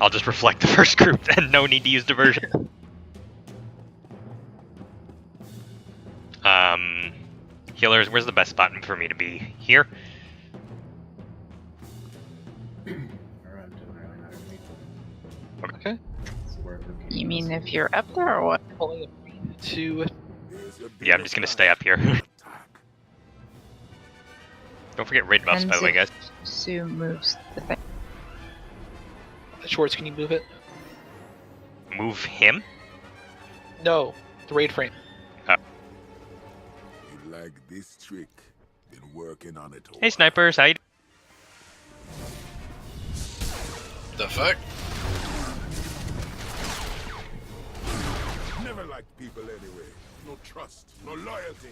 I'll just reflect the first group then, no need to use diversion. Healers, where's the best spot for me to be? Here? Okay. You mean if you're up there or what? Yeah, I'm just gonna stay up here. Don't forget raid buffs, by the way, guys. Sue moves the thing. Schwartz, can you move it? Move him? No, the raid frame. You like this trick? Been working on it all. Hey, snipers, how you doing? The fuck? Never liked people anyway. No trust, no loyalty.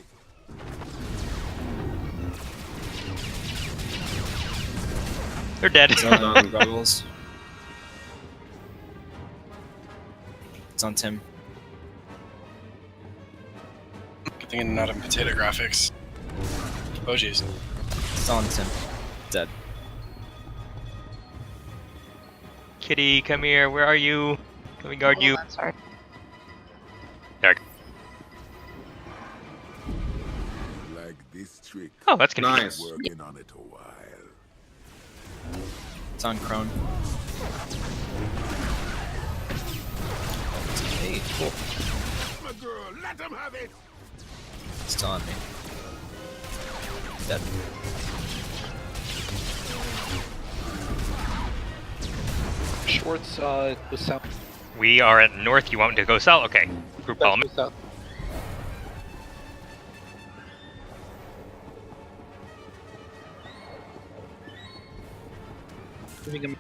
They're dead. It's on goggles. It's on Tim. Good thing I'm not in potato graphics. Oh jeez. It's on Tim. Dead. Kitty, come here, where are you? Let me guard you. I'm sorry. There. You like this trick? Oh, that's convenient. Nice. Working on it a while. It's on Crone. Hey, cool. My girl, let him have it. It's still on me. Dead. Schwartz was south. We are at north, you want to go south? Okay. Group follow me. South. Moving him.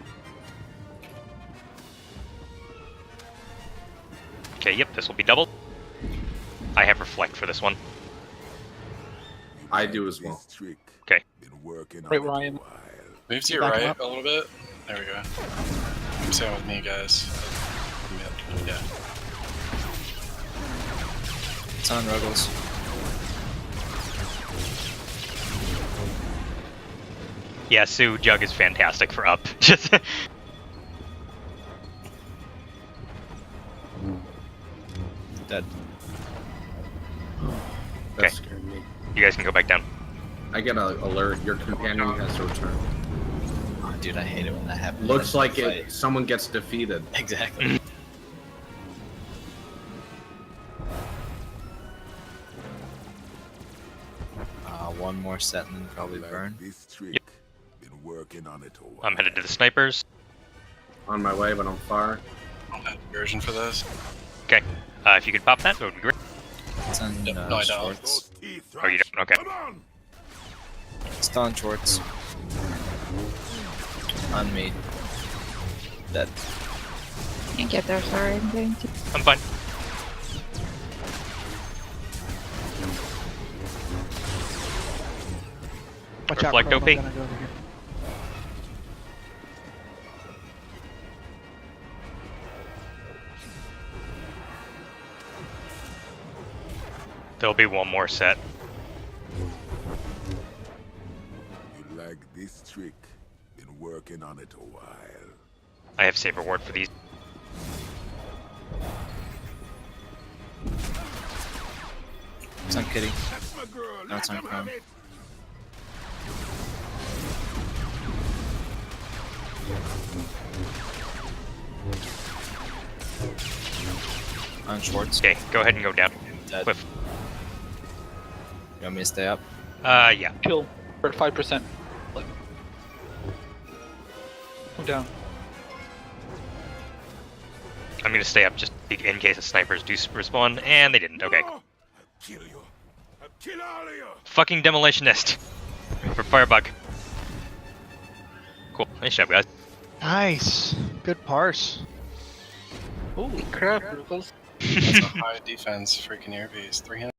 Okay, yep, this will be doubled. I have reflect for this one. I do as well. This trick. Okay. Been working on Right it where I a am. while. Move to your Back right up. a little bit. There we go. Stay with me, guys. Yeah. It's on Ruggles. Yeah, Sue, Jug is fantastic for up. Just Dead. That Okay. scared me. you guys can go back down. I get an alert. Your companion has returned. Oh, dude, I hate it when that happens. Looks in a like fight. someone gets defeated. Exactly. One more set and then probably Like burn. this trick. Yep. Been working on it a while. I'm headed to the snipers. On my way, but I'm far. I don't have version for this. Okay. If you could pop that would be great. It's on No, I don't. Schwartz. Those teeth, Oh, you don't? Okay. Come on. It's on Schwartz. On me. Dead. Can't get there, sorry. I'm going to. I'm fine. Watch out, Reflect Chrome, OP. I'm gonna go over here. There'll be one more set. You like this trick? Been working on it a while. I have save reward for these. It's on Kitty. That's my girl. No, it's let on him have Chrome. it. On Schwartz. Okay, go ahead and go down. Dead. Cliff. You want me to stay up? Yeah. Kill. We're at 5%. Come down. I'm gonna stay up just in case the snipers do respawn, and they didn't. Okay. No! I'll kill you. I'll kill all of you. Fucking demolitionist. For Firebug. Cool. Nice job, guys. Nice. Good parse. Holy crap, Rufus. That's a high defense freaking earpiece. 300.